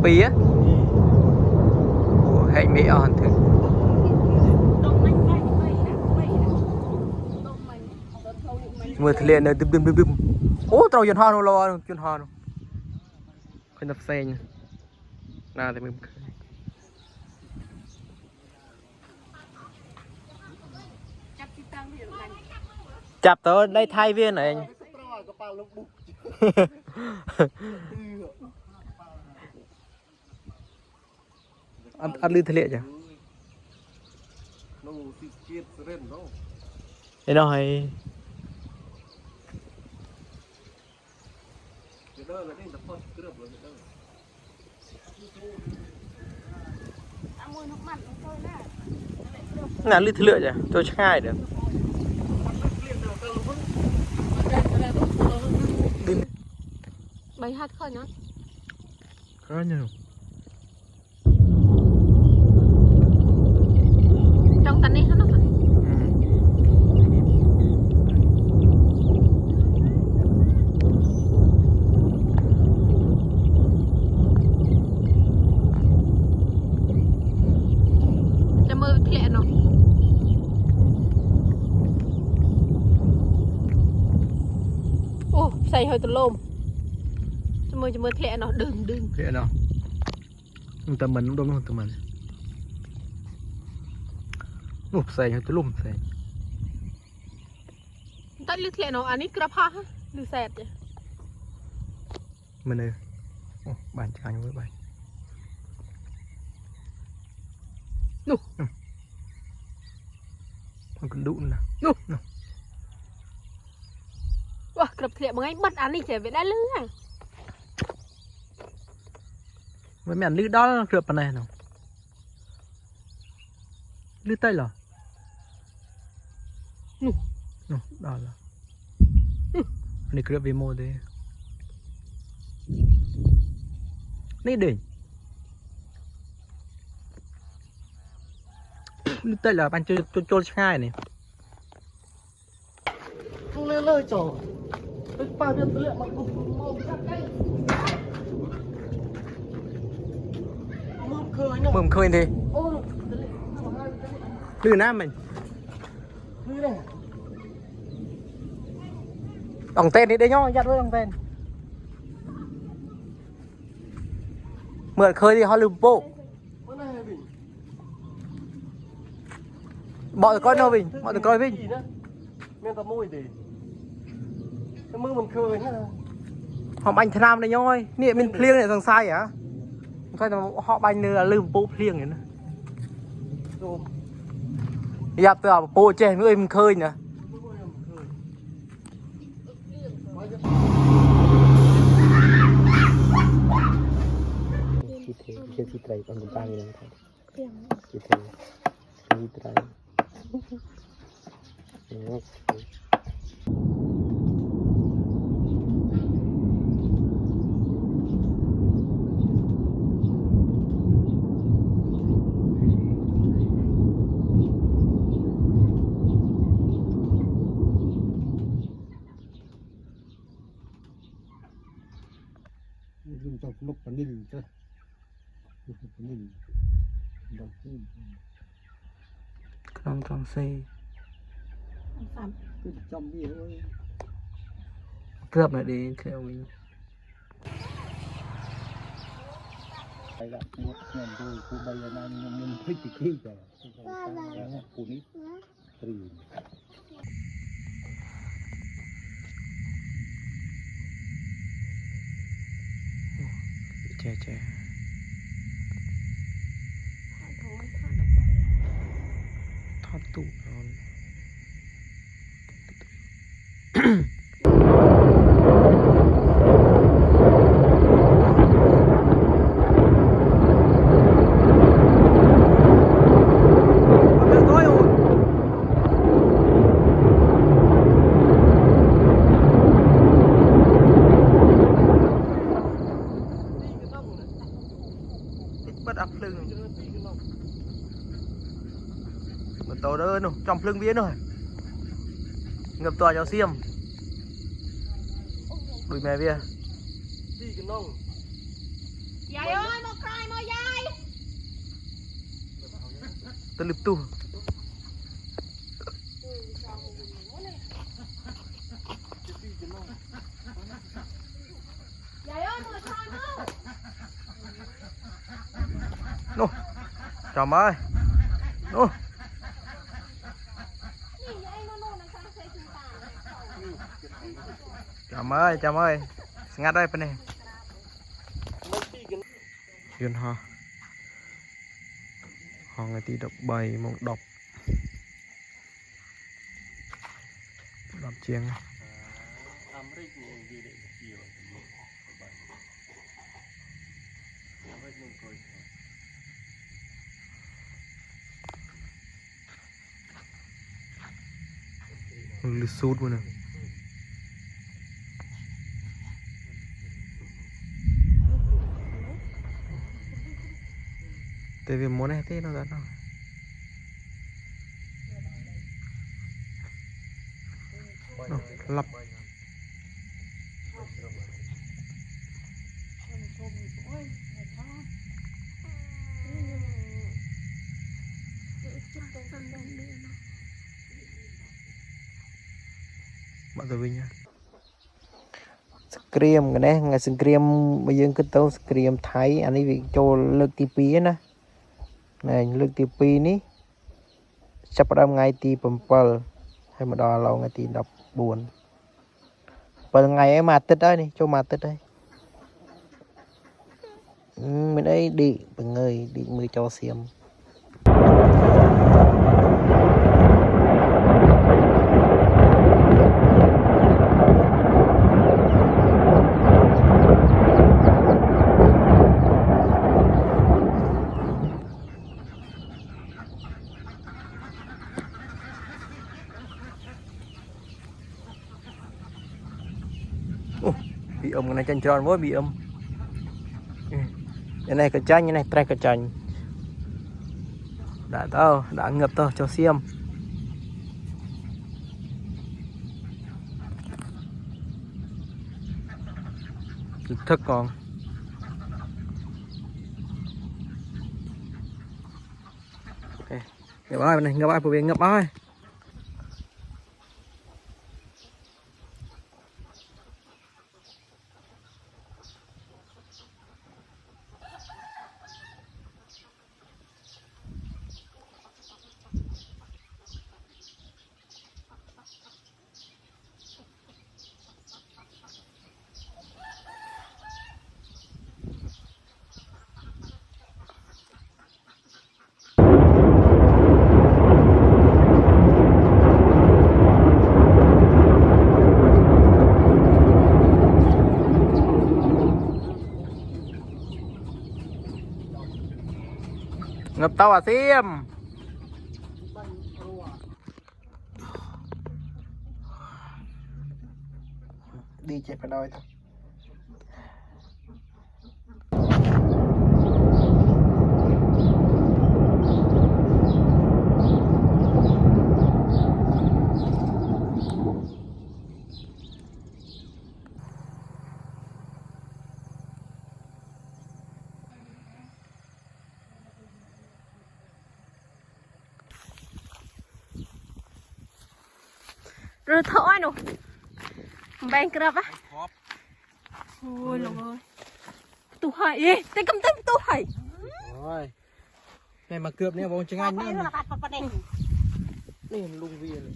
ปีá hệ mỹ on thử mưa thề liền nơi đâm đâm đâm đâm ô tàu dân hoa nó lo dân hoa nó khơi đập xe nha nào thì mình chạp tới đây thay viên này anh ăn lư thề liền chứ thế nào hay ngàn lít lựa chứ tôi chắc ai được bánh hạt khơi nhá có nhiều trong tấn đi hết nó phải cho mơ thiện nó ô xây hơi từ lôm cho mơ thiện nó đừng thiện nào tầm mình đúng không tầm mình nụp xe cho tôi lùm xe tại lít thiện nó anh ấy grab ha lư sẹt vậy mình ơi bàn trái với bài nụ con cần đụng nè nụ wow grab thiện bằng anh bắt anh đi trẻ về đã lư à với mẹ lư đó grab này nào lư tay là nụ đó là này grab về mô đây này đỉnh lư tay là bạn chơi hai này không lên lời trò bao nhiêu tư liệu mà mồm khơi thì lư nam mình đồng tên đi đây nhá dắt với đồng tên mượn khơi thì họ lùm bộ bọn coi đâu mình bọn coi mình men tao môi thì mưa mình khơi nhá họ banh tham đây nhá nè mình pliêng này thằng sai hả coi là họ banh là lùm bộ pliêng này dạp từ bộ trẻ người mình khơi nè chị thấy con cũng tăng lên thôi chị thấy chị thấy dùng trong lúc bản đình chứ trong xe trong gì thôi cướp lại đi theo mình đây là một ngày rồi cô bây giờ đang mình thích thì khi rồi cô nít từ trẻ thoát tủ rồi tàu đó nó trong lưng biến rồi ngập tòa cho xiêm đuổi mẹ bia đi cái nông Dạy ơi, một cài một dạy. Tớ lụp tu. Dạy ơi, một cài nữa. Nô. Chào ơi. Nô. Chào ơi. Ngắt đây bên này. Yun ha. Họ người tí đọc bày một đọc. Đọc chiêng. Lư sút luôn nè. Tại vì muốn này thế nó ra đâu. Lặp. Bạn rồi nha. Scream cái này, ngày scream bây giờ cứ tao scream Thái, anh ấy bị cho lực tivi á, này lực tivi ní, sắp ra ngày ti pempel, hay mà đo lâu ngày ti đập buồn, và ngày ấy mà tết đấy, cho mà tết đấy, mình ấy đi, mọi người đi mới cho xem. Bị ôm cái này chân tròn với bị ôm. Cái này cái chanh, cái này trai cái chanh. Đã ngập tao cho xem. Thức còn. Ok. Ngập ai bên này, ngập ai phổ biến ngập ai. Ngập tao à xem. Đi chạy phải đôi thôi. Rồi thôi nè. Bèn cướp á. Ôi lồng ơi. Tụ hỏi đi, tay cầm tay tụ hỏi. Rồi. Này mà cướp này bông trứng anh nữa. Này lung vi này.